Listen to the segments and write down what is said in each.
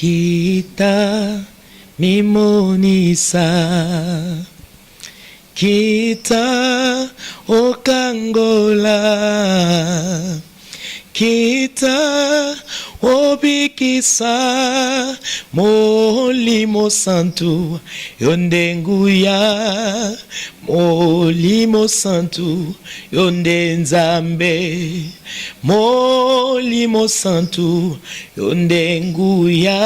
Kita mimonisa, kita okangola, kita obikisa, molimo santu yondenguya, molimo santu yondenzambe, molimo santu yondenguya,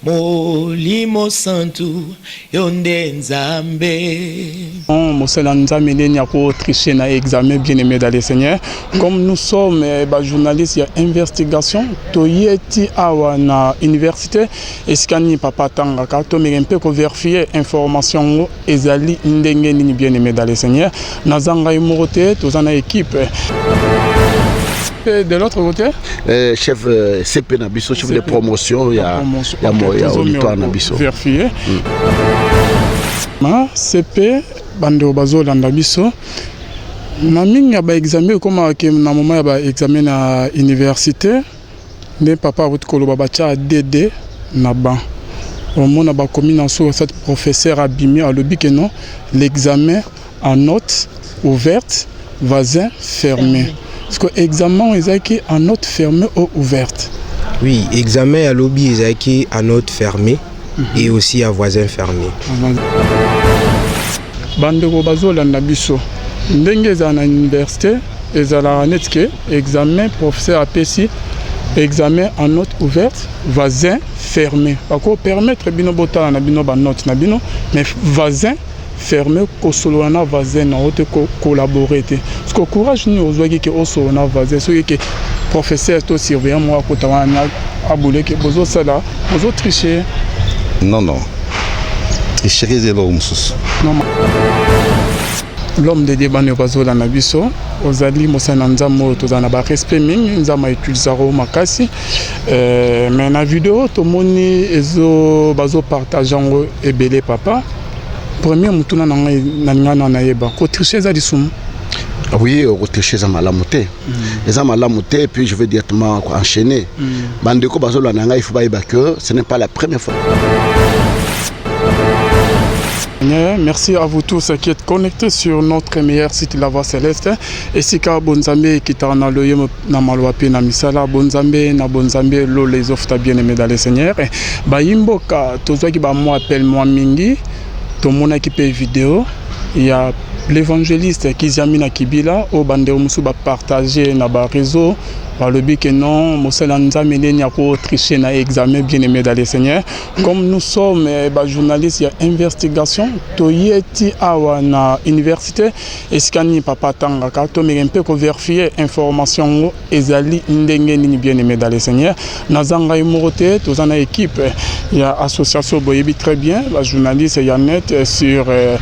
molimo santu yondenzambe. Mosela Nzambe ndeni yako tricher na examen, bien aimé dans le Seigneur. Comme nous sommes journalistes, il y a investigation. Toyeti awa na université eskani papa tangaka to merempe ko vérifier information ezali ndenge nini, bien aimé dans le Seigneur. Nazanga imorote tozana équipe. De l'autre côté, chef CP Nabiso, chef de promotion, il y a auditoire Nabiso. Vérifier. CP bando bazo landa biso. Na mingi ba examen comme ke na moment ba examen na université. Ne papa votre ba cha DD na ban. Au moment ba commune sur cette professeur abimi à lobby que non l'examen en note ouverte, voisin fermé. Parce que l'examen est en note fermée ou ouverte. Oui, examen à lobby est en note fermée et aussi à voisin fermé. Bandeko bazolanda biso ndenge za na université ezala netke examen professeur APC examen en note ouverte voisin fermé. Bako permettre bino botala na bino ba note na bino mais voisin fermé kosolo na voisin na ote collaborer te. Parce que courage ni ozwaki ke osolo na voisin so ke professeur to surveillant moi ko tawana abule ke bozo sala bozo tricher. Non. Tricherie de l'homme. Non. L'homme de débat ne pas na biso ozali mosana nzamo tozana ba respect mingi nzama utilisaro makasi mais na vidéo to moni ezo bazo partageango ebele papa premier mutuna na ngana na yeba ko tricher za disum. Oui, au tricher za malamuté. Les malamuté et puis je vais directement enchaîner. Bandeko bazolo na ngai fuba yeba que ce n'est pas la première fois. Merci à vous tous qui êtes connectés sur notre meilleur site La Voix Céleste. Et si ka bonzambe qui t'a na loye na malwapi na misala bonzambe na bonzambe lo les offres bien aimé dans le Seigneur. Ba imboka tozo ki ba moi appelle moi mingi to mona ki pe vidéo il y a l'évangéliste Kizamina Kibila au bandeo musu ba partager na ba réseau par le but que non Mosela Nzambe ndeni yako tricher na examen, bien aimé dans le Seigneur. Comme nous sommes journalistes, il y a investigation. Toyeti awa na université eskani papa tangaka to merempe ko vérifier information ezali ndenge nini, bien aimé dans le Seigneur. Nazanga imorote tozana équipe. Il y a association boyebi très bien la journaliste Yannette sur les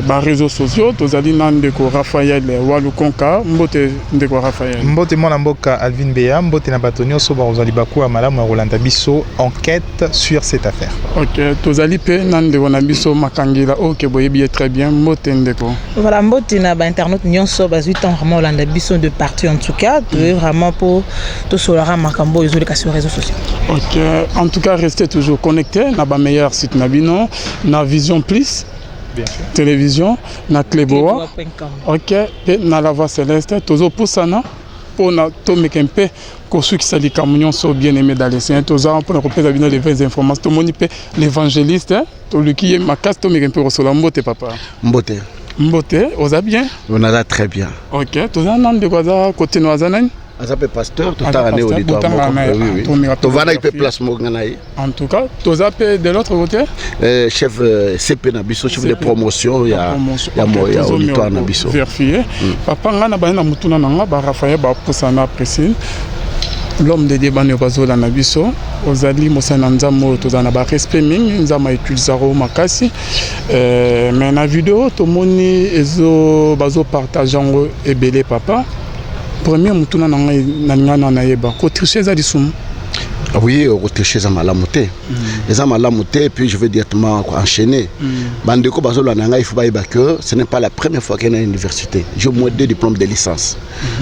réseaux sociaux. Tozali nandeko Raphaël Walukonka mbote ndeko Raphaël. Mbote mboka Alvin Beya, mbote na batonio soba ozali baku amalamu Rolanda biso enquête sur cette affaire. OK, tozali pe nandeko na biso makangila OK boyebi très bien mbote ndeko. Voilà mbote na ba internaute nyonso bazui temps vraiment Rolanda biso de partout en tout cas, vraiment pour to solara makambo ezoleka sur les réseaux sociaux. OK, en tout cas restez toujours connectés na ba meilleur site na bino na Vision Plus. Bien sûr. Télévision na Cleboa. OK, et na La Voix Céleste tozo pusana pour na tomekempe ko ceux qui sali kamunyon so bien aimé dans les saints toza pour na kopeza bino les vraies informations to moni pe l'évangéliste to luki makas tomekempe ko sola mbote papa. Mbote oza bien? On a très bien. OK, toza nan de kwaza côté noza nani? Azape pasteur tout à l'année auditoire. Oui. Tovana il peut place nganaï. En tout cas, tozape de l'autre côté chef CP Nabiso, chef de promotion, il y a auditoire Nabiso. Vérifier. Papa ngana bana mutuna nanga ba Raphaël ba posana précise. L'homme de débat ne pas na biso ozali mosana nzamo tozana ba respect mingi nzama utilisaro makasi mais na vidéo to moni ezo bazo partageango ebele papa. Premier mutuna na ngana na yeba ko tricher za disum. Oui, retricher ça malamu te. Et ça malamu te, et puis je vais directement enchaîner. Bandeko bazolo nanga il faut pas que ce n'est pas la première fois qu'il y a une université. J'ai au moins 2 diplômes de licence.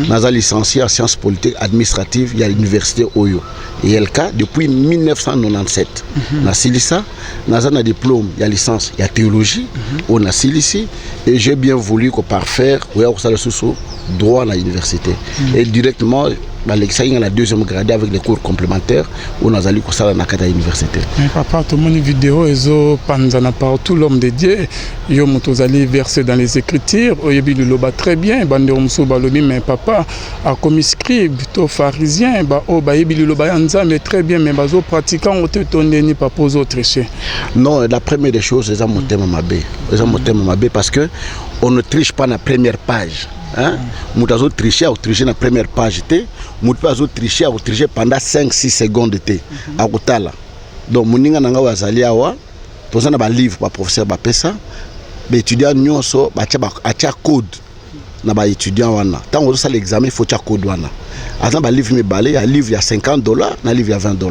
Naza licencié en sciences politiques administratives, il y a l'université Oyo. Et il y a le cas depuis 1997. Na Silissa, naza na diplôme, il y a licence, il y a théologie, on a Silissi et j'ai bien voulu que parfaire ou ya ça le sous droit à l'université. Et directement il la deuxième gradée avec les cours complémentaires où nous allons à la université. Mais papa, tout le monde vidéo et panzana partout l'homme de Dieu, yo motozali versé dans les écritures, oyebi loba très bien, bande omso balobi mais papa a comme scribe plutôt pharisien, ba o ba yebi loba yanza mais très bien mais bazo pratiquant au tonné ni pas poser tricher. Non, la première des choses c'est mon thème mabé. C'est mon thème mabé parce que on ne triche pas la première page. Moutazo tricher ou tricher la première page té, moutazo tricher ou tricher pendant 5-6 secondes té à Kotala. Donc moninga nanga wazali awa, toza na ba livre ba professeur ba pesa, ba étudiant nyonso ba tia code na ba étudiant wana. Tant on ça l'examen faut tia code wana. Attends ba livre me balé, ya livre ya $50, na livre ya $20.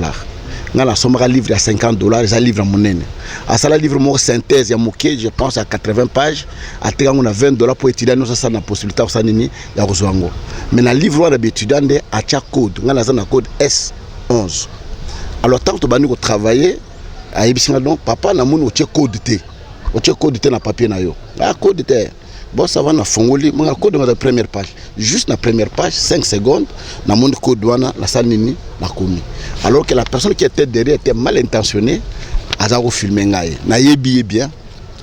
Ngala somera livre à $50, ça livre à monene. À ça la livre mon synthèse ya moké, je pense à 80 pages, à terre on a $20 pour étudier nous ça na possibilité ça nini ya rozwango. Mais na livre on a étudiant de à chaque code, ngala ça na code S11. Alors tant que bani ko travailler, à ebisinga donc papa na mon o code té. O code té na papier na yo. Ah code té. Bon, ça va na fongoli, mon code dans la première page. Juste la première page, 5 secondes, na mon code douana, la salle nini, la commis. Alors que la personne qui était derrière était mal intentionnée, a zaro filmé ngaye. Na yebiye bien,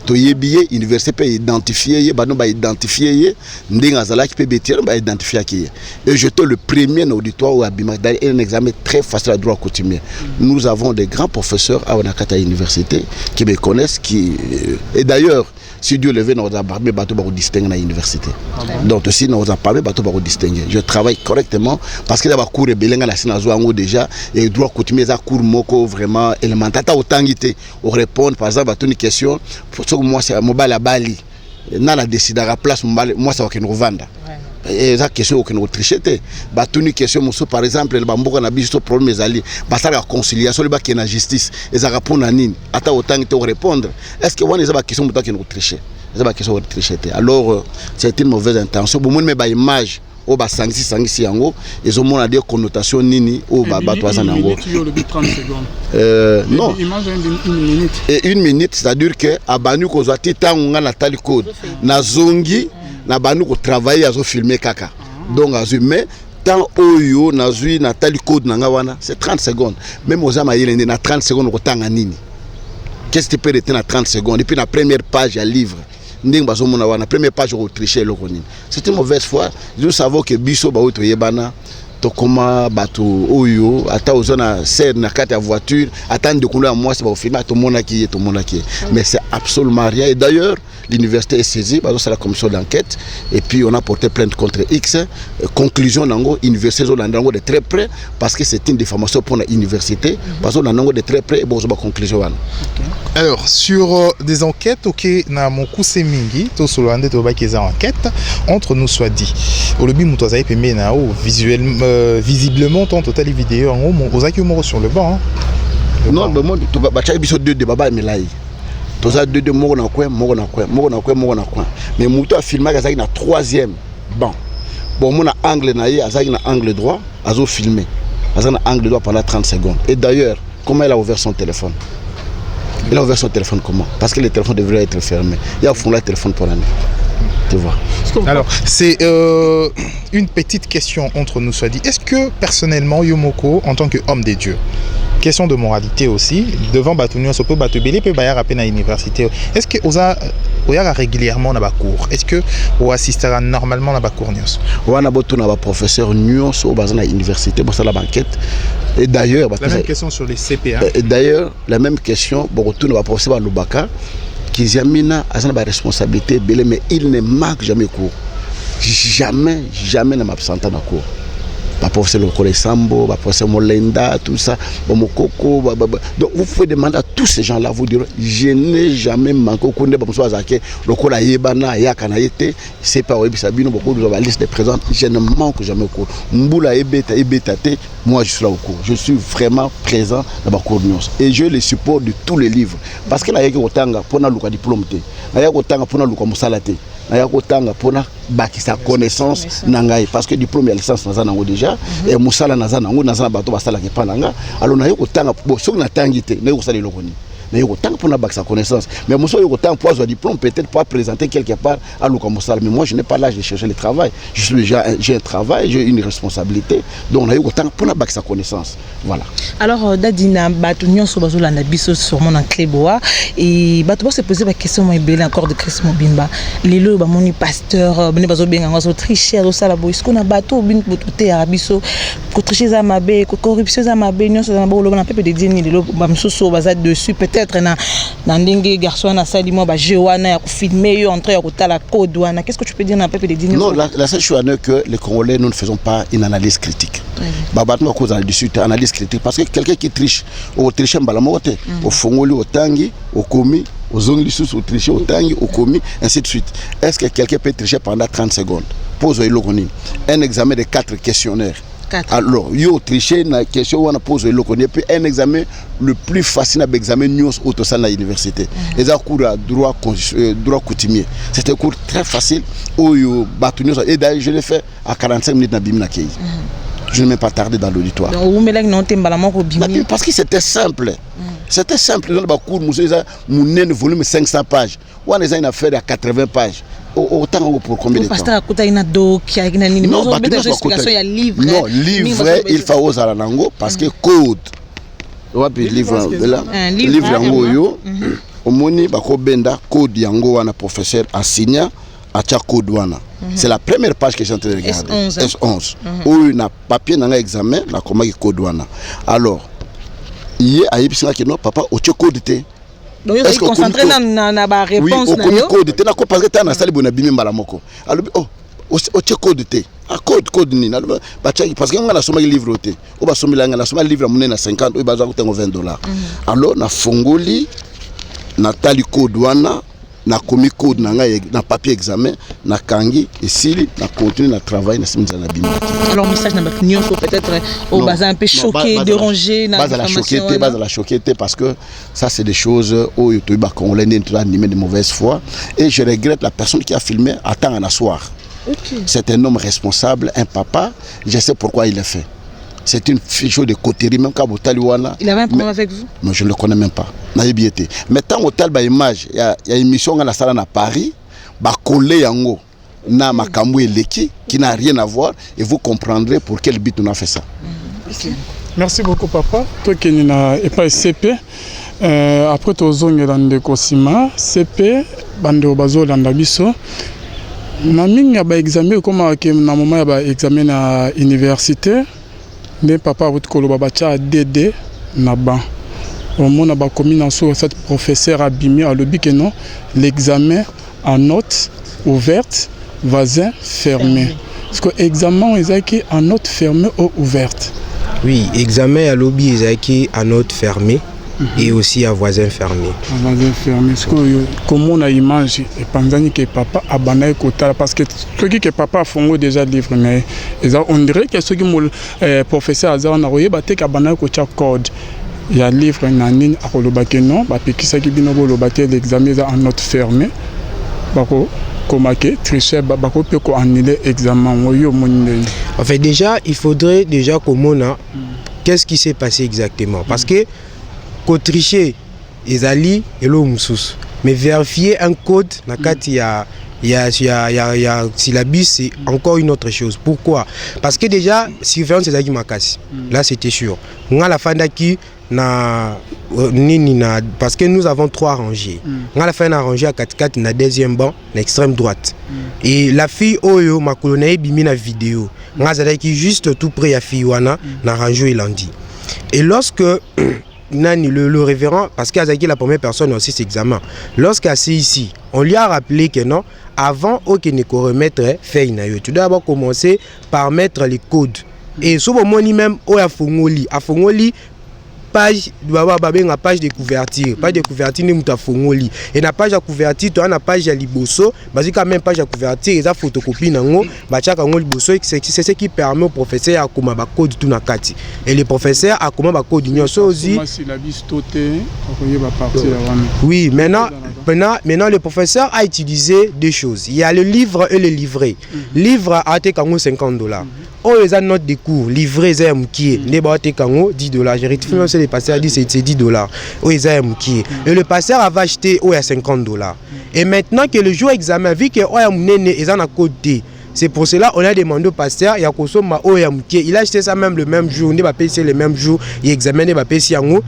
to yebiye, université peut identifier, bano ba identifier, ndinga zala qui peut bétir, ba identifier qui. Et j'étais le premier dans l'auditoire où Abima, un examen très facile à droit coutumier. Nous avons des grands professeurs à Onakata Université qui me connaissent, et d'ailleurs, si Dieu le veut, nous avons parlé de distinguer à l'université. Donc, si nous avons parlé de distinguer, je travaille correctement parce que d'abord, cours et bélenga la Sénat déjà, et droit coutumier, ça cours moko vraiment élémentaire. T'as autant guité, on répond par exemple à une question, pour ce que moi c'est mobile à Bali, n'a la décidé à la place, moi ça va nous vendre. Et ça question que nous tricheté ba tuni question muso par exemple le bamboka na biso problème ezali ba ça la conciliation le ba qui na justice et ça répondre à nini ata autant que répondre est-ce que on ba question muto que nous tricher ça ba question tricheté alors c'est une mauvaise intention bon monde me ba image o ba sangisi yango ils ont mon des connotations nini o ba toza nango non et 1 minute c'est-à-dire que abanu ko zati tangu na tali code na zongi na banu ko travailler azo filmer kaka donc azu mais tant oyo na zui na tali code nanga wana c'est 30 secondes même aux amayele na 30 secondes ko tanga nini qu'est-ce que tu peux retenir na 30 secondes et puis la première page ya livre nding bazo mona wana première page ko tricher loko nini c'est une mauvaise foi nous savons que biso ba oto yebana to koma bato oyo ata ozona serre na carte ya voiture attendre de couler à moi c'est pas filmer tout monde qui mais c'est absolument rien et d'ailleurs l'université est saisie par la commission d'enquête et puis on a porté plainte contre X conclusion nango université zolandango de très près parce que c'est une diffamation pour la université parce que nango de très près et bon ba conclusion wana. Alors sur des enquêtes OK na mokuse mingi to solande to ba keza enquête entre nous soit dit au lobby muto za pembe na o visuellement visiblement ton total vidéo en haut ozaki mo sur le banc non le monde to ba cha biso deux de baba melai toza deux moko na coin mais muto a filmé azaki na 3e banc bon mon angle na ye azaki na angle droit azo filmé azaki na angle droit pendant 30 secondes et d'ailleurs comment il a ouvert son téléphone. Il a ouvert son téléphone comment? Parce que le téléphone devrait être fermé. Il a fondé le téléphone pour l'année. Tu vois. Alors, c'est une petite question entre nous, soit dit. Est-ce que personnellement, Yomoko, en tant qu'homme des dieux, question de moralité aussi, devant Batunio, on peut batubéler, peut bailler à peine à l'université. Est-ce que vous avez régulièrement dans la cour? Est-ce que vous assistez normalement dans la cour? On a un professeur Nyos au bas de l'université, pour la banquette. Et d'ailleurs, la même question sur les CPA. Et d'ailleurs, la même question, pour tout le professeur Lubaka, qui Zamina a une responsabilité, mais il ne manque jamais cours. Jamais ne m'absente dans la cour. professeur Lokole Sambo, professeur Molenda, tout ça, Mokoko, donc vous pouvez demander à tous ces gens-là, vous diront, je n'ai jamais manqué au Konde Bamso Azake, Lokole Yebana, Yakana Yete, c'est pas Webi Sabino, beaucoup de la liste des présents, je ne manque jamais au cours. Mboula Ebeta, Ebetate, moi je suis là au cours. Je suis vraiment présent dans ma cours et je les support de tous les livres. Parce que là, il y a autant pour nous diplôme, il y a autant pour nous musalate. Il y a autant pour sa connaissance nangai parce que diplôme ya licence naza nango déjà et musala naza nango naza bato basala ke pananga alors na yo autant bo so na tangité na yo sala lokoni na yo autant pour sa connaissance mais moi yo autant pour un diplôme peut-être pas présenter quelque part à Luka Musala mais moi je n'ai pas l'âge de chercher le travail j'ai un travail j'ai une responsabilité donc na yo autant pour sa connaissance voilà alors dadina bato nyonso bazolanda biso sûrement dans Cléboa et bato se poser la question moi belé encore de Chris Mobimba lelo ba moni pasteur bene bazobenga ngazo tricher osala bo est-ce qu'on a bato bin botote ya biso ko tricher za mabe ko corruption za mabe nyonso za bolo na pepe de dini lelo ba msoso baza dessus peut-être na ndenge garçon na sali moi ba jewana ya ko filmer yo entrer ya ko tala code wana qu'est-ce que tu peux dire na pepe de dini non la seule chose est que les Congolais nous ne faisons pas une analyse critique babato ko za dessus analyse critique parce que quelqu'un qui triche au tricher mbala mote au fongoli au tangi au komi aux ongles sous au tricher au tangi au commis ainsi de suite. Est-ce que quelqu'un peut tricher pendant 30 secondes? Pose-le un examen de 4 questionnaires. Alors, yo tricher na question on a posé le connaît puis un examen le plus facile à examen news auto à l'université. Les cours droit coutumier. C'est un cours très facile où yo battu et d'ailleurs je l'ai fait à 45 minutes na bimina kei. Je ne m'ai pas tardé dans l'auditoire. Parce que c'était simple. C'était simple. Dans le cours, nous avons volume 500 pages. On a une affaire à 80 pages. Autant pour combien de temps? Non, livre, il faut aux alanango parce que code. Livre yango au moni bako benda code yango wana professeur enseigna acha code wana. C'est la première page que j'ai en train de regarder. S11. Où il y a papier dans l'examen, la comment il code wana. Alors, il y a que non papa au code té. Donc il est concentré dans la réponse na yo. Oui, au code té na ko parce que tu na sali bona bimi mbala moko. Alors au code té. A code ni na parce que on a somme livre té. O ba somme la na somme livre monnaie na 50 o ba za ko $20. Alors na fongoli na tali code wana na komi code na papier examen na kangi et si na continue na travail na simza na bima. Alors message na batunion faut peut-être au bazar un peu choqué, dérangé na base la choqué parce que ça c'est des choses où tu ba congolais n'est animé de mauvaise foi et je regrette la personne qui a filmé attend à soir. C'est un homme responsable, un papa, je sais pourquoi il l'a fait. C'est une chose de coterie, même quand il avait un problème avec vous? Mais je ne le connais même pas. Mais tant que image, il y a une émission à la salle à Paris, collé yango na makambo eleki qui n'a rien à voir et vous comprendrez pour quel but on a fait ça. Merci beaucoup papa. Toi qui n'es pas CP, après tu as dans le Kosima, CP, bande bazo landabiso. Na minga ba examen comme que na moment ba examen à université. Mais papa votre koloba bacha DD na ban au monde ba commune sur cette professeur abimi à l'obi que non l'examen en note ouverte voisin fermé parce que examen est en note fermée ou ouverte. Oui, examen à l'obi est en note fermée et aussi à voisin fermé. Voisin fermé. Parce que comme on a image et pendant que papa a banné kota parce que ceux qui papa a font déjà livre mais on dirait que ceux qui mon professeur a on a royé baté ka banné kota code. Il y a livre nanine à kolobake non ba pekisa ki bino kolobate l'examen en note fermée. Bako komake tricher bako pe ko annuler examen yo monine. En fait déjà il faudrait déjà qu'on qu'est-ce qui s'est passé exactement parce que tricher ezali elo mususu mais vérifier un code na kati ya syllabus c'est encore une autre chose. Pourquoi? Parce que déjà surveillance ezaki makasi là c'était sûr nga la fin daki na nini na parce que nous avons 3 rangées nga la fin na rangée à 4 na deuxième banc na extrême droite et la fille oyo makolo na ebimi na vidéo nga zalaki juste tout près ya fille wana na rangée elandi et lorsque Nani, le révérend, parce qu'il a la première personne aussi cet examen. Lorsqu'il est ici, on lui a rappelé que non, avant qu'il ne remettre fait une tu dois d'abord commencer par mettre les codes Et so bomoni même oya afongoli page babenga page de couverture ni muta fongoli et na page ya couverture to na page ya liboso bazika même page ya couverture eza photocopie nango bachaka ngo liboso c'est ce qui permet au professeur akoma ba code tout na kati et le professeur akoma ba code nyonso ozi oui maintenant le professeur a utilisé deux choses. Il y a le livre et le livret. Livre a été kango $50. Oh, les notes de cours, livret c'est moukié. Les ba été kango $10. J'ai rectifié même le pasteur a dit c'est $10. Oh, ils ont moukié. Et le pasteur avait acheté oh, il y a $50. Et maintenant que le jour examen vu que oh, il y a mouné ils en a côté. C'est pour cela qu'on a demandé au pasteur, il a acheté ça même le même jour, il a payé le même jour, il a examiné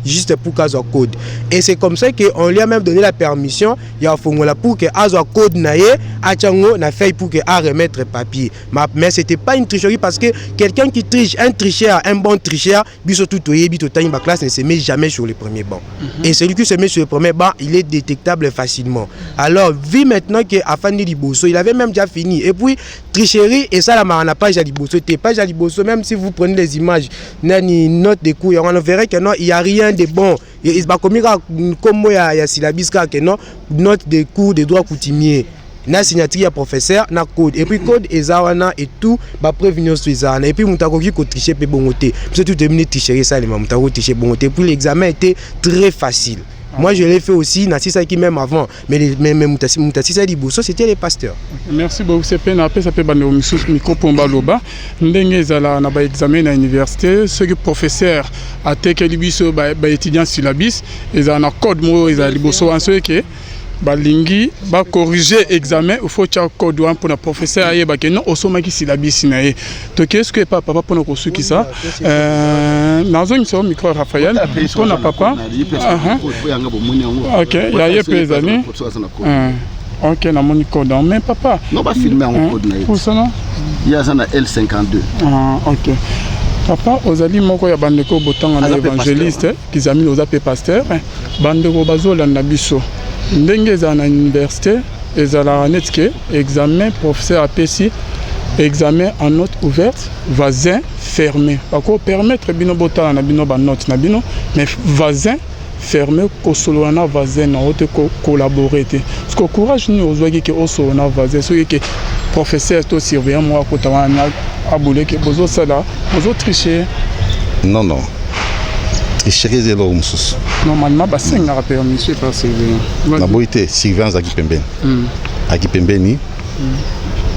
juste pour qu'il ait code. Et c'est comme ça qu'on lui a même donné la permission, il a fait pour qu'il ait code, il a fait pour qu'il ait remettre le papier. Mais ce n'était pas une tricherie parce que quelqu'un qui triche, un tricheur, un bon tricheur, la classe ne se met jamais sur le premier banc. Et celui qui se met sur le premier banc, il est détectable facilement. Alors, vu maintenant qu'Afani Liboso, il avait même déjà fini. Et puis, tricherie et ça la page à liboso page à liboso même si vous prenez les images nani note de cours on verrait que non il y a rien de bon il va comme il y a syllabus que non note de cours de droit coutumier na signature ya professeur na code et puis code ezawana et tout ba prévenir sur ça et puis mutakoki ko tricher pe bongoté c'est tout terminé tricherie ça les mutako tricher bongoté puis l'examen était très facile. Moi, je l'ai fait aussi, Nassisa qui même avant. Mais Moutassi Liboso, c'était les pasteurs. Merci beaucoup. C'est peine après, ça peut être un micro pour Mbaloba. Ndenge Zala n'a pas examen à l'université. Ce que le professeur a été Liboso, étudiant sur la bis, ils ont un code mot, ils ont Liboso en ce qui balingi ba corriger examen il faut tcha code pour le professeur aye ba que non osoma ki syllabus na ye to qu'est-ce que papa pour ko su ki ça nazo nso micro Raphaël pour na papa OK ya ye pesani OK na moni code mais papa non pas filmer en code na pour ça non il y a ça na L52 OK papa ozali moko ya bandeko botanga na évangéliste qui amini ozape pasteur bandeko bazola na biso ndenge eza na université ezalaka neti ke examen professeur apesi examen en note ouverte vasin fermé bako permettre bino botala na bino banote na bino mais vasin fermé kosolola na vasin na ote collaborer te parce que courage ni ozwaki ke osolola na vasin soki ke professeur to surveillant mo akota wana abule ke bozosala bozotricher non tricherie zelo mususu normalement basenga permission par surveillant na boité surveillance aki pembeni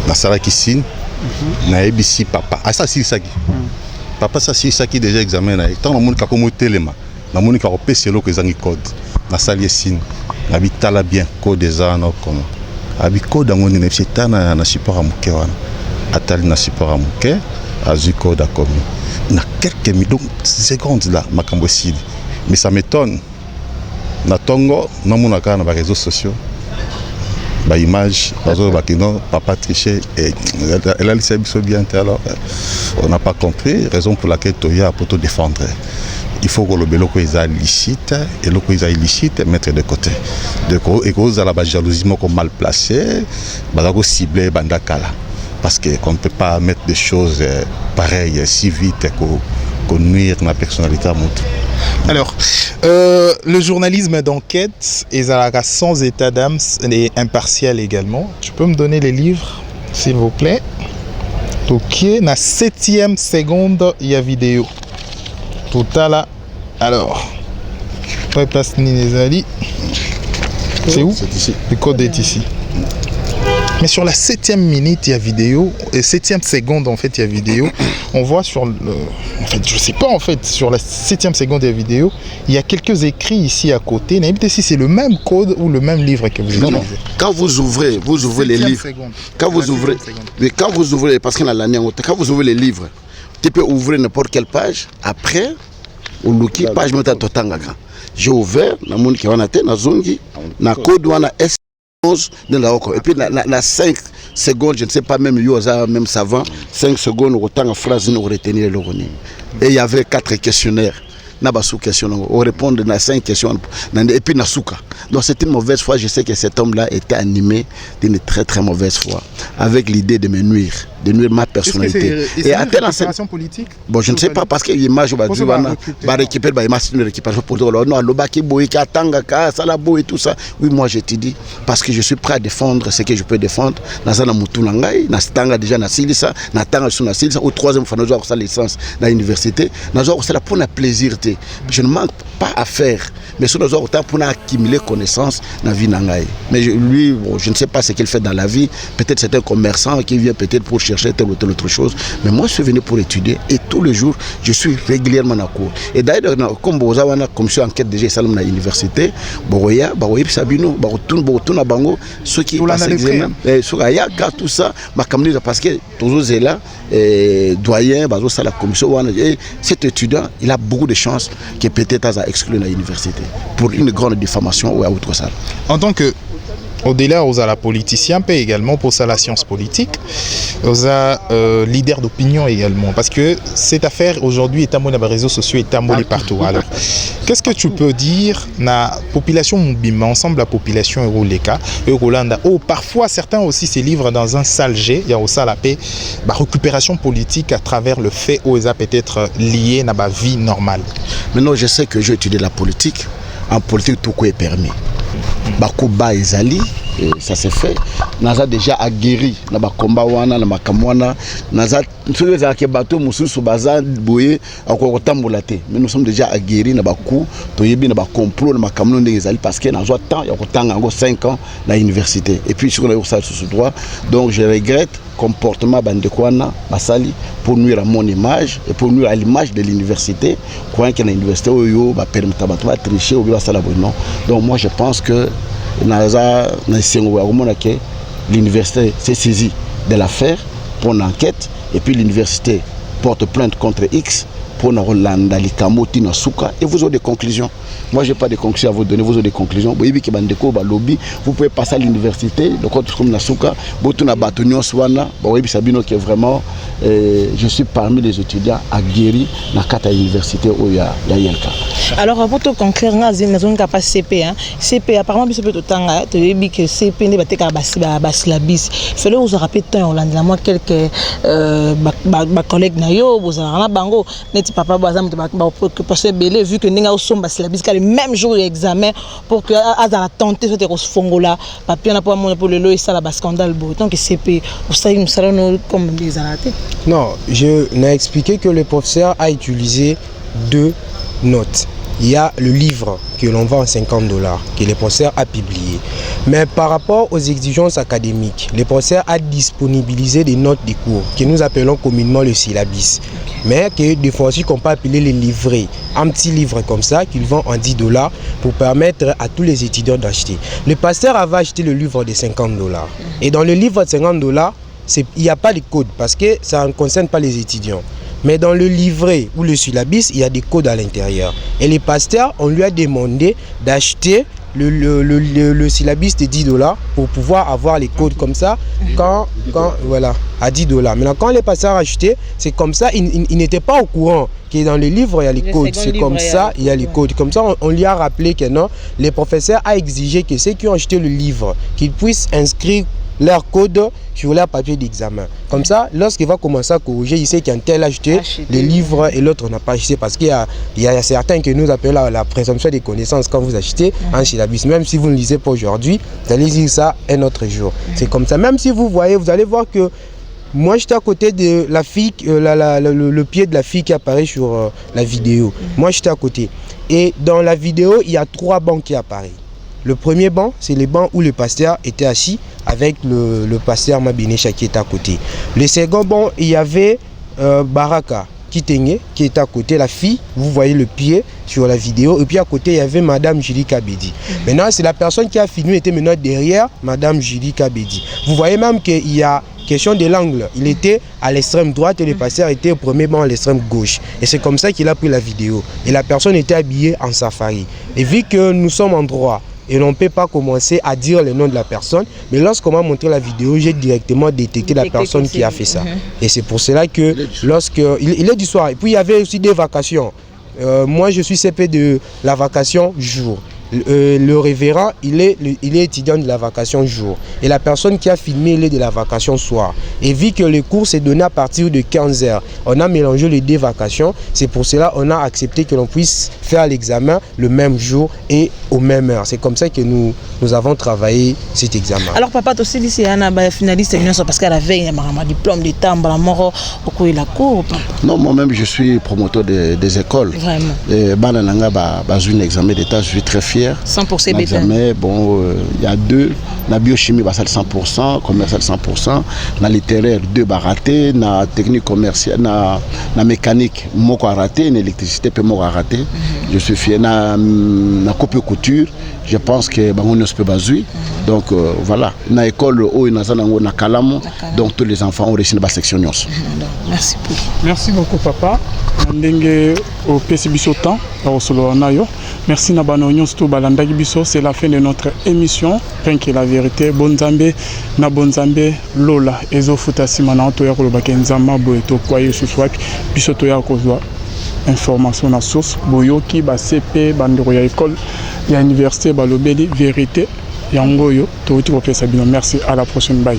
na sala kisine na ebisi papa asa silisaki papa sa silisaki déjà examen na tant na monika comme telema na monika opesi eloko ezangi code na sali esine na bitala bien code ezana comme abi code ngoni na fitana na support amuke wana atali na support amuke azu code akomi na quelques secondes là makambo esili mais ça m'étonne na tongo na monaka na ba réseaux sociaux ba image bazo ba kino papa triché et elle a laissé bien alors on n'a pas compris raison pour laquelle Toya a pour te défendre. Il faut que le beloko est licite et le est illicite mettre de côté. Et cause à la jalousie mal placée, bazako ciblé bandakala. Parce qu'on ne peut pas mettre des choses pareilles si vite qu'on nuire la personnalité à l'autre. Alors, le journalisme d'enquête est sans état d'âme et impartial également. Tu peux me donner les livres, s'il vous plaît? Ok, na 7e seconde, il y a vidéo. Tout à l'heure. Alors, place Ninezali. C'est où? C'est ici. Le code est ici. Mais sur la 7e minute, il y a vidéo. Et 7e seconde, en fait, il y a vidéo. On voit sur le... En fait, je sais pas, en fait, sur la 7e seconde, il y a vidéo. Il y a quelques écrits ici à côté. N'importe si c'est le même code ou le même livre que vous utilisez. Non. Quand vous ouvrez les livres. Quand vous ouvrez... Mais quand vous ouvrez, parce qu'on a l'année en haut, quand vous ouvrez les livres, tu peux ouvrir n'importe quelle page. Après, ou l'ouki, page meta totangaka. J'ai ouvert, na moun ki wana te, na zongi, na code wana S. Et puis la 5 secondes, je ne sais pas, même Yosa, même savant, 5 secondes, autant de phrases nous retenir le roni. Et il y avait 4 questionnaires. On répond à 5 questions. Et puis Nasuka. Donc c'est une mauvaise foi. Je sais que cet homme-là était animé d'une très très mauvaise foi, avec l'idée de nuire ma personnalité. Et à telle récupération politique? Bon, je ne sais pas, parce que l'image va récupérer une récupération politique. Non, l'obaki boïka tangaka salabo et tout ça. Oui, moi je te dis, parce que je suis prêt à défendre ce que je peux défendre. Nazana mutunangai, nastanga déjà na silisa, natanga sur na silisa, au troisième fois nous avons sa licence dans l'université. Nous avons ça pour un plaisir. Je ne manque pas à faire, mais sur nous avons temps pour accumuler connaissances dans la vie nangai. Mais lui, bon, je ne sais pas ce qu'il fait dans la vie. Peut-être c'est un commerçant qui vient peut-être pour chercher telle ou telle autre chose. Mais moi, je suis venu pour étudier et tous les jours, je suis régulièrement en cours. Et d'ailleurs, comme vous avez une commission enquête déjà à l'université, Boroya, Sabino, Borotuna Bango, ceux qui passent l'examen, tout ça, parce que tous les là, doyen, la commission, cet étudiant, il a beaucoup de chances que peut-être à exclure l'université pour une grande diffamation ou à autre chose. En tant que au-delà aux la politicien, mais également pour ça la science politique, aux leader d'opinion également, parce que cette affaire aujourd'hui est à mon réseaux sociaux, est à mon partout. Alors, qu'est-ce que tu peux dire na population Mubima, ensemble la population Euroleka, Eurolanda, ou parfois certains aussi se livrent dans un sale jet, il y a aussi la paix, récupération politique à travers le fait où ils ont peut-être lié à ma vie normale. Maintenant, je sais que j'ai étudié la politique. En politique, tout quoi est permis. Bakuba ezali, ça s'est fait. Naza déjà aguerri na bakomba wana na makamwana. Naza tous les bateaux mususu baza boye akotambola te. Mais nous sommes déjà aguerris na baku, toyebi na bakomplot na makamwana ndenge ezali parce que nazo temps ya kotanga ngo 5 ans na université. Et puis sur le ça sous droit. Donc je regrette comportement bandekwana basali pour nuire à mon image et pour nuire à l'image de l'université. Croyant que l'université oyo ba permettre ba tricher ou ba sala non. Donc moi je pense que l'université s'est saisie de l'affaire pour une enquête et puis l'université porte plainte contre X pour nous Rolanda Likamoti na Souka et vous avez des conclusions. Moi je n'ai pas de conclusions à vous donner, vous avez des conclusions. Vous pouvez passer à l'université, le code comme na Souka, Botuna Batonio Swana, Sabino qui est vraiment je suis parmi les étudiants aguerris dans la université où il y a Yelka. Alors pour te conclure, nous avons pas CP CP apparemment bi peut tanga te bi que CP ne bateka basilabis. Fallait vous rappeler temps Hollande moi quelques collègues na yo vous na bango net papa bazam ba préoccupation belé vu que ninga osomba basilabis le même jour l'examen pour que azala tenter cette fongola papier na pour le lo et ça la scandale beau tant que CP vous savez nous salon comme des aratés. Non, je n'ai expliqué que le professeur a utilisé 2 notes. Il y a le livre que l'on vend à $50 que le professeur a publié. Mais par rapport aux exigences académiques, le professeur a disponibilisé des notes de cours que nous appelons communément le syllabus. Mais que des fois aussi qu'on peut appeler les livrets. Un petit livre comme ça qu'ils vendent en $10 pour permettre à tous les étudiants d'acheter. Le pasteur avait acheté le livre de $50. Et dans le livre de $50, il n'y a pas de code parce que ça ne concerne pas les étudiants. Mais dans le livret ou le syllabus, il y a des codes à l'intérieur. Et les pasteurs, on lui a demandé d'acheter le syllabus de $10 pour pouvoir avoir les codes comme ça voilà, à $10. Maintenant, quand les pasteurs ont acheté, c'est comme ça, ils n'étaient pas au courant que dans le livre, il y a les codes. C'est comme ça, il y a les codes. Comme ça, on lui a rappelé que non, les professeurs ont exigé que ceux qui ont acheté le livre, qu'ils puissent inscrire leur code sur leur papier d'examen. Comme ça, lorsqu'il va commencer à corriger, il sait qu'un tel a acheté les livres et l'autre n'a pas acheté parce qu'il y a certains que nous appelons la présomption des connaissances quand vous achetez un syllabus. Même si vous ne lisez pas aujourd'hui, vous allez lire ça un autre jour. C'est comme ça. Même si vous voyez, vous allez voir que moi j'étais à côté de la fille, le pied de la fille qui apparaît sur la vidéo. Moi j'étais à côté. Et dans la vidéo, il y a 3 bancs qui apparaissent. Le premier banc, c'est les bancs où le pasteur était assis avec le pasteur Mabinecha qui est à côté. Le second banc, il y avait Baraka qui est à côté, la fille, vous voyez le pied sur la vidéo, et puis à côté, il y avait Madame Julie Kabedi. Maintenant, c'est la personne qui a filmé, était maintenant derrière Madame Julie Kabedi. Vous voyez même qu'il y a question de l'angle. Il était à l'extrême droite et le pasteur était au premier banc à l'extrême gauche. Et c'est comme ça qu'il a pris la vidéo. Et la personne était habillée en safari. Et vu que nous sommes en droit, et on ne peut pas commencer à dire le nom de la personne, mais lorsqu'on m'a montré la vidéo, j'ai directement détecté la personne qui a fait ça. Et c'est pour cela que il est du soir. Et puis il y avait aussi des vacations. Moi je suis CP de la vacation jour. le révérend, il est étudiant de la vacation jour. Et la personne qui a filmé, il est de la vacation soir. Et vu que le cours s'est donné à partir de 15h, on a mélangé les deux vacations. C'est pour cela qu'on a accepté que l'on puisse faire l'examen le même jour et aux mêmes heures. C'est comme ça que nous avons travaillé cet examen. Alors papa, tu aussi dit c'est un finaliste parce qu'à la veille, il y a un diplôme d'État, la cour. Non, moi-même, je suis promoteur des écoles. Vraiment. Et un examen d'État, je suis très fier. 100% examen, bon, il y a 2. La biochimie, bah, 100%, commercial 100%. La littéraire, 2 raté. La technique commerciale, la mécanique, moi raté. L'électricité, peut moi raté. Je suis fier. La coupe couture, je pense que on ne peut pas. Donc voilà. Dans l'école, donc tous les enfants ont réussi dans la section. Merci beaucoup. Merci beaucoup, papa. Merci Nabano c'est la fin de notre émission. Rien que la vérité. Bonzambe, na Bonzambe, Lola, Ezo Futasima, na Otoya Kolobake Nzama, Boeto, Kwaye, Suswaki, Bisotoya Kozwa. Information à source, Boyoki, CP, Bandoroya École, il y a Université Balobeli, Vérité, Yangoyo, Touti Professeur Sabino. Merci, à la prochaine. Bye.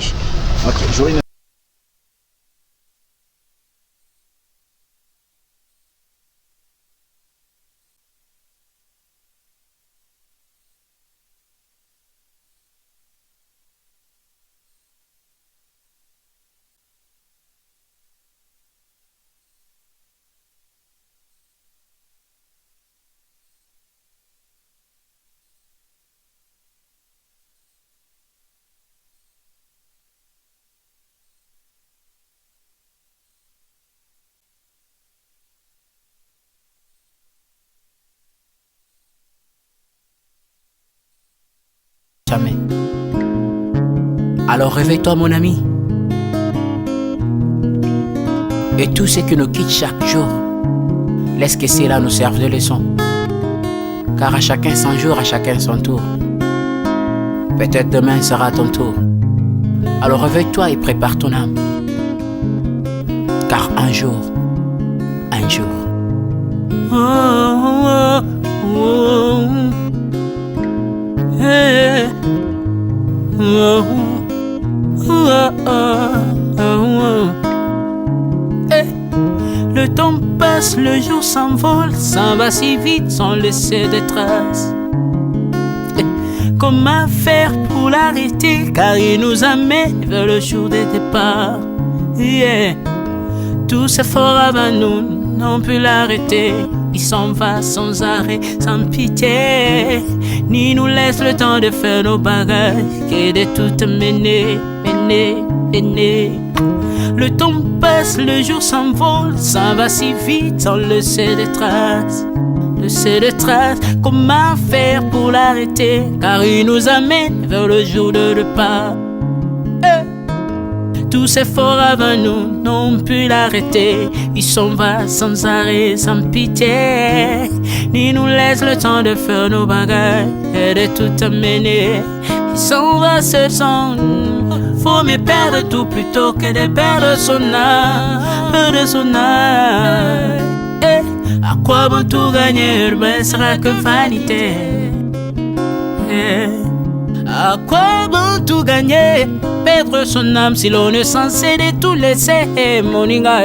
Jamais. Alors réveille-toi mon ami. Et tout ce qui nous quitte chaque jour, laisse que cela nous serve de leçon. Car à chacun son jour, à chacun son tour. Peut-être demain sera ton tour. Alors réveille-toi et prépare ton âme. Car un jour. Oh, oh, oh, hey. Oh, oh, oh, oh. Hey. Le temps passe, le jour s'envole, s'en va si vite sans laisser de traces. Hey. Comment faire pour l'arrêter, car il nous amène vers le jour de départ. Yeah. Tout s'effort avant nous, n'ont pu l'arrêter. Il s'en va sans arrêt, sans pitié, ni nous laisse le temps de faire nos bagages, que de tout mener. Le temps passe, le jour s'envole, s'en va si vite sans laisser de traces. Comment faire pour l'arrêter, car il nous amène vers le jour de départ. Tous ces forts avant nous n'ont pu l'arrêter. Il s'en va sans arrêt, sans pitié, ni nous laisse le temps de faire nos bagages et de tout amener. Il s'en va seul sans nous. Faut me perdre tout plutôt que de perdre son âme. À quoi bon tout gagner, mais sera que vanité. À quoi bon tout gagner, perdre son âme si l'on est censé de tout laisser. Moninga,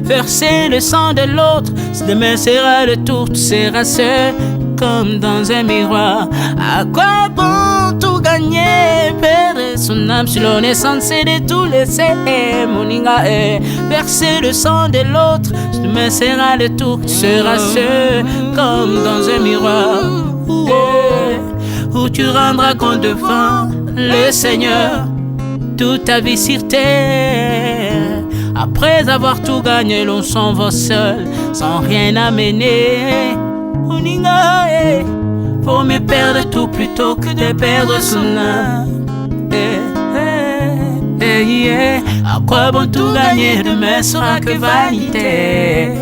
verser le sang de l'autre, demain sera le tour, tu seras seul comme dans un miroir. À quoi bon tout gagner, perdre son âme si l'on est censé de tout laisser. Moninga, verser le sang de l'autre, demain sera le tour, tu seras seul comme dans un miroir. Où tu rendras compte devant le Seigneur toute ta vie sur terre. Après avoir tout gagné, l'on s'en va seul, sans rien amener. Faut me perdre tout plutôt que de perdre son âme. À quoi bon tout gagner, demain sera que vanité.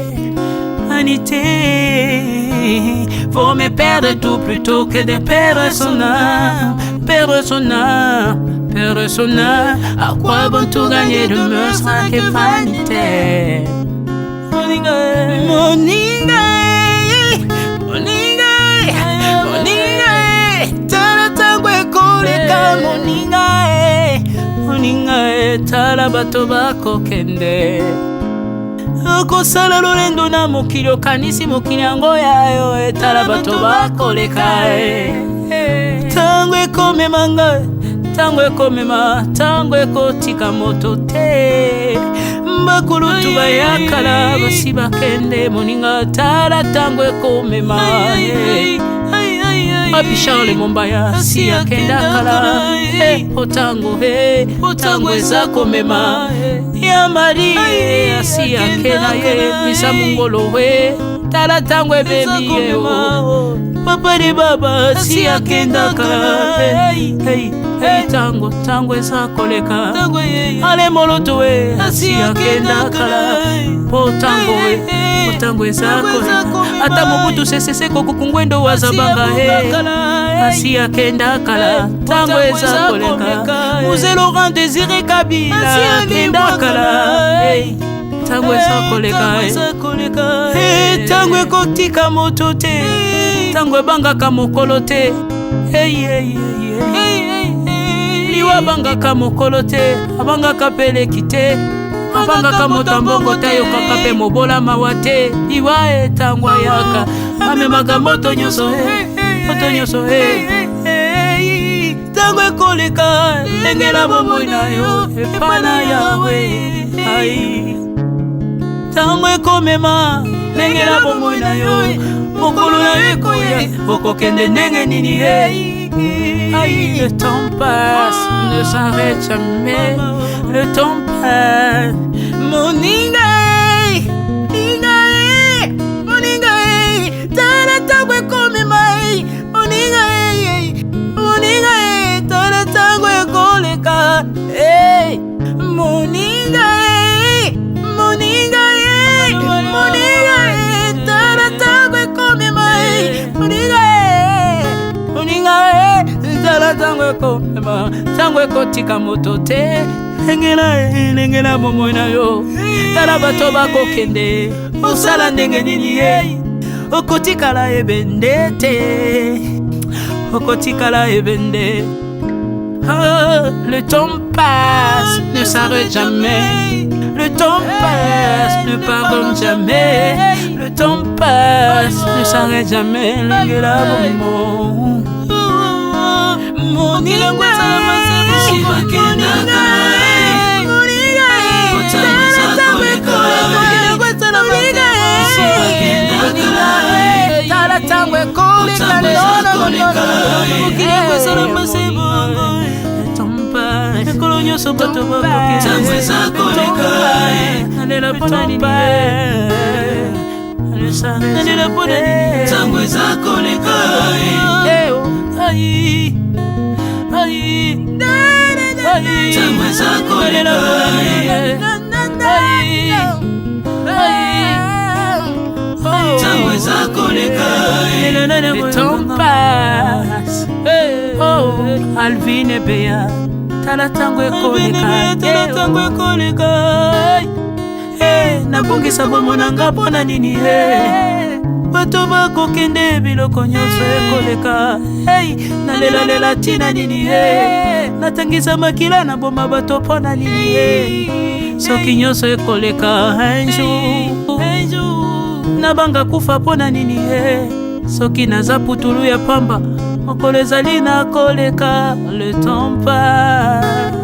Faut me perdre tout plutôt que de perdre son âme. À quoi bon tout gagner, demain sera que vanité. Moninga, tala bato bakokende okosala lolendo na mokili okanisi mokili yango yayo tala bato bakoleka tango ekomema ngai tango ekomema tango ekotika moto te bakulutu bayakala basi bakende moninga tala tango ekomema Papi Charles Mombaya si akenda kala otango eza komema ya mari si akenda ye misa mungolo we tala tango ebemi ye papa de baba si akenda kala tango eza koleka ale moloto we si akenda kala potango eza koleka ata mobutu sesese kokukungwendo wazabanga asi akenda kala tango eza koleka Mzee Laurent Désiré Kabila akenda kala tango eza koleka tango ekotika moto te tango ebangaka mokolo te liwa abangaka mokolo te abangaka peleki te abangaka motambongo te ayokaka mpe mobola mawa te liwa tango ayaka amemaka moto nyonso tango ekoleka engela bomoi na yo epana yawe tango ekomema engela bomoi na yo mokolo na yo ekoya okokende ndenge nini le temps passe ne s'arrête jamais le temps passe moninga tala tango ekomema moninga tala tango ekoleka moninga tala tango ekomema moninga tala tango ekomema tango ekotika moto te engela momoi na yo tala bato bakokende osala ndenge nini okotikala ebende te okotikala ebende le temps passe ne s'arrête jamais le temps passe ne pardonne jamais le temps passe ne s'arrête jamais lengela bomo moni lengweza masebu bakendaka tala tango ekoleka ekolo nyonso bato bakokenalela mpona nini nalela mpona nini tango eza koleka tango eza koleka tango eza koleka le temps passe Alvin Ebea tala tango ekoleka nabongisa bomona nga mpona nini bato bakokende biloko nyonso ekoleka nalelalela ntina nini natangisa makila na boma bato mpona nini soki nyonso ekoleka un jour nabanga kufa mpona nini soki naza putulu ya pamba mokolo ezali na koleka le temps passe